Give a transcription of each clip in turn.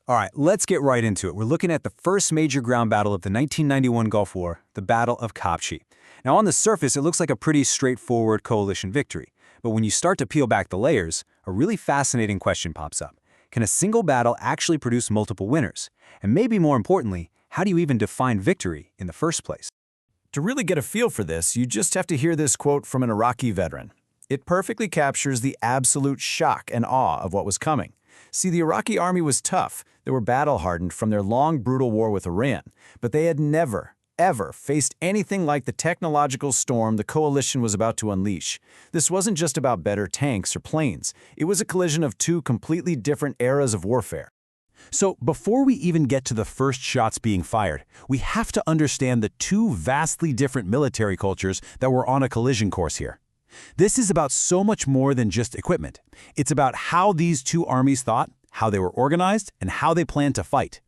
All right, let's get right into it. We're looking at the first major ground battle of the 1991 Gulf War, the Battle of Khafji. Now, on the surface, it looks like a pretty straightforward coalition victory. But when you start to peel back the layers, a really fascinating question pops up. Can a single battle actually produce multiple winners? And maybe more importantly, how do you even define victory in the first place? To really get a feel for this, you just have to hear this quote from an Iraqi veteran. It perfectly captures the absolute shock and awe of what was coming. See, the Iraqi army was tough. They were battle-hardened from their long, brutal war with Iran, but they had never, ever faced anything like the technological storm the coalition was about to unleash. This wasn't just about better tanks or planes. It was a collision of two completely different eras of warfare. So before we even get to the first shots being fired, we have to understand the two vastly different military cultures that were on a collision course here. This is about so much more than just equipment. It's about how these two armies thought, how they were organized, and how they planned to fight.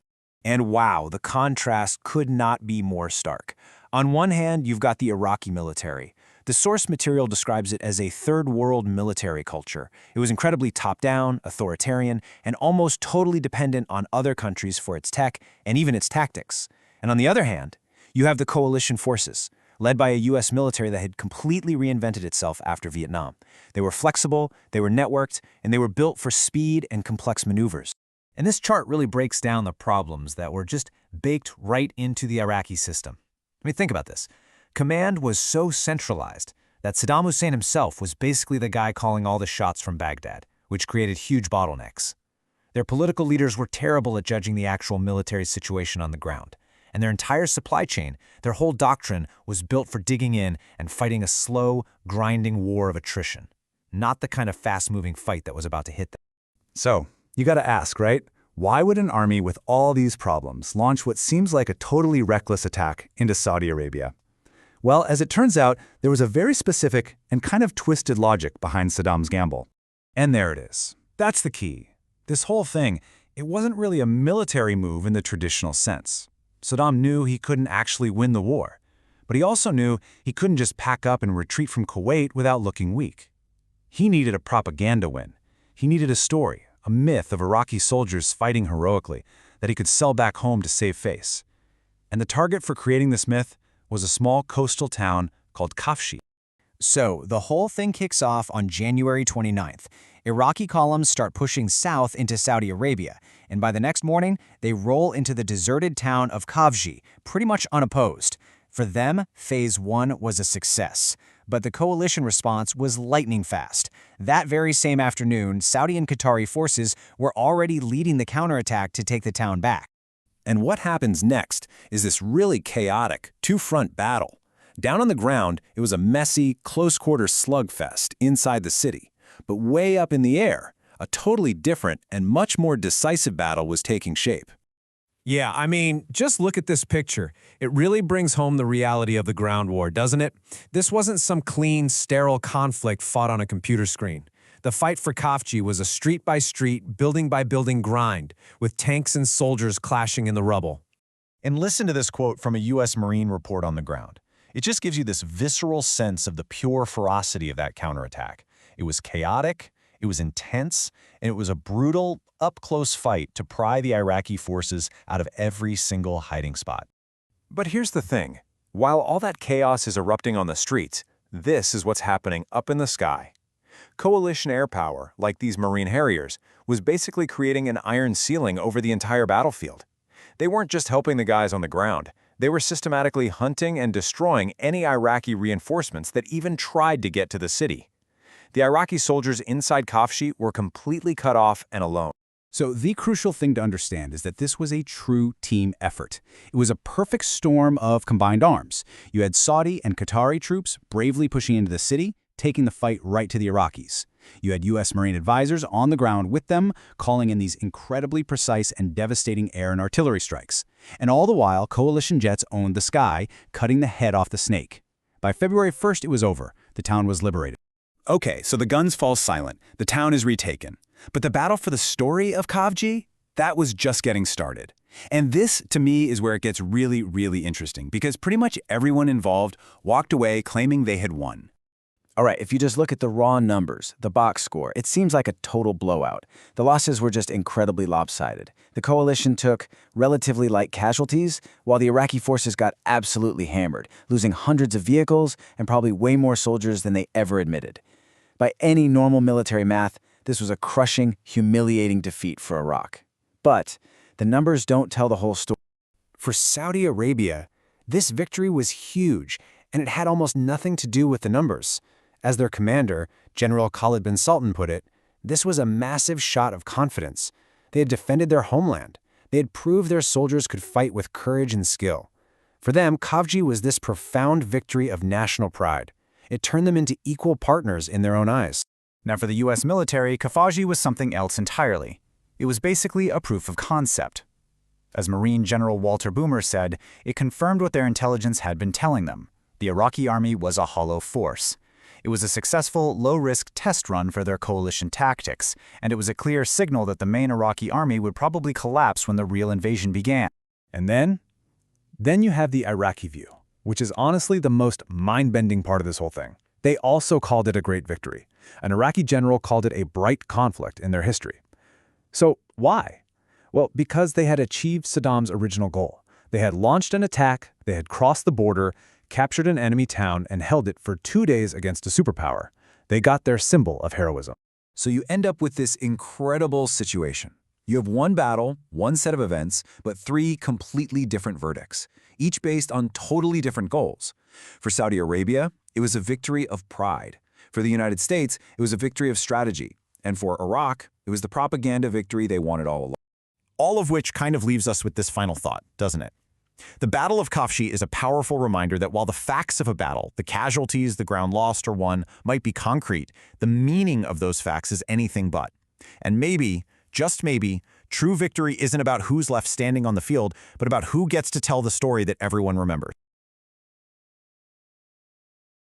And wow, the contrast could not be more stark. On one hand, you've got the Iraqi military. The source material describes it as a third world military culture. It was incredibly top-down, authoritarian, and almost totally dependent on other countries for its tech and even its tactics. And on the other hand, you have the coalition forces, led by a U.S. military that had completely reinvented itself after Vietnam. They were flexible, they were networked, and they were built for speed and complex maneuvers. And this chart really breaks down the problems that were just baked right into the Iraqi system. I mean, think about this. Command was so centralized that Saddam Hussein himself was basically the guy calling all the shots from Baghdad, which created huge bottlenecks. Their political leaders were terrible at judging the actual military situation on the ground. And their entire supply chain, their whole doctrine, was built for digging in and fighting a slow, grinding war of attrition, not the kind of fast-moving fight that was about to hit them. So, you gotta ask, right? Why would an army with all these problems launch what seems like a totally reckless attack into Saudi Arabia? Well, as it turns out, there was a very specific and kind of twisted logic behind Saddam's gamble. And there it is. That's the key. This whole thing, it wasn't really a military move in the traditional sense. Saddam knew he couldn't actually win the war, but he also knew he couldn't just pack up and retreat from Kuwait without looking weak. He needed a propaganda win. He needed a story, a myth of Iraqi soldiers fighting heroically that he could sell back home to save face. And the target for creating this myth was a small coastal town called Khafji. So, the whole thing kicks off on January 29th. Iraqi columns start pushing south into Saudi Arabia, and by the next morning, they roll into the deserted town of Khafji, pretty much unopposed. For them, Phase 1 was a success. But the coalition response was lightning fast. That very same afternoon, Saudi and Qatari forces were already leading the counterattack to take the town back. And what happens next is this really chaotic two-front battle. Down on the ground, it was a messy, close-quarters slugfest inside the city. But way up in the air, a totally different and much more decisive battle was taking shape. Yeah, I mean, just look at this picture. It really brings home the reality of the ground war, doesn't it? This wasn't some clean, sterile conflict fought on a computer screen. The fight for Khafji was a street-by-street, building-by-building grind, with tanks and soldiers clashing in the rubble. And listen to this quote from a U.S. Marine report on the ground. It just gives you this visceral sense of the pure ferocity of that counterattack. It was chaotic, it was intense, and it was a brutal, up-close fight to pry the Iraqi forces out of every single hiding spot. But here's the thing. While all that chaos is erupting on the streets, this is what's happening up in the sky. Coalition air power, like these Marine Harriers, was basically creating an iron ceiling over the entire battlefield. They weren't just helping the guys on the ground. They were systematically hunting and destroying any Iraqi reinforcements that even tried to get to the city. The Iraqi soldiers inside Khafji were completely cut off and alone. So the crucial thing to understand is that this was a true team effort. It was a perfect storm of combined arms. You had Saudi and Qatari troops bravely pushing into the city, taking the fight right to the Iraqis. You had U.S. Marine advisors on the ground with them, calling in these incredibly precise and devastating air and artillery strikes. And all the while, coalition jets owned the sky, cutting the head off the snake. By February 1st, it was over. The town was liberated. Okay, so the guns fall silent. The town is retaken. But the battle for the story of Khafji? That was just getting started. And this, to me, is where it gets really, really interesting, because pretty much everyone involved walked away claiming they had won. All right, if you just look at the raw numbers, the box score, it seems like a total blowout. The losses were just incredibly lopsided. The coalition took relatively light casualties, while the Iraqi forces got absolutely hammered, losing hundreds of vehicles and probably way more soldiers than they ever admitted. By any normal military math, this was a crushing, humiliating defeat for Iraq. But the numbers don't tell the whole story. For Saudi Arabia, this victory was huge, and it had almost nothing to do with the numbers. As their commander, General Khalid bin Sultan, put it, this was a massive shot of confidence. They had defended their homeland. They had proved their soldiers could fight with courage and skill. For them, Khafji was this profound victory of national pride. It turned them into equal partners in their own eyes. Now for the US military, Khafji was something else entirely. It was basically a proof of concept. As Marine General Walter Boomer said, it confirmed what their intelligence had been telling them. The Iraqi army was a hollow force. It was a successful, low-risk test run for their coalition tactics, and it was a clear signal that the main Iraqi army would probably collapse when the real invasion began. And then you have the Iraqi view, which is honestly the most mind-bending part of this whole thing. They also called it a great victory. An Iraqi general called it a bright conflict in their history. So why? Well, because they had achieved Saddam's original goal. They had launched an attack, they had crossed the border, captured an enemy town, and held it for 2 days against a superpower. They got their symbol of heroism. So you end up with this incredible situation. You have one battle, one set of events, but 3 completely different verdicts, each based on totally different goals. For Saudi Arabia, it was a victory of pride. For the United States, it was a victory of strategy. And for Iraq, it was the propaganda victory they wanted all along. All of which kind of leaves us with this final thought, doesn't it? The Battle of Khafji is a powerful reminder that while the facts of a battle, the casualties, the ground lost or won, might be concrete, the meaning of those facts is anything but. And maybe, just maybe, true victory isn't about who's left standing on the field, but about who gets to tell the story that everyone remembers.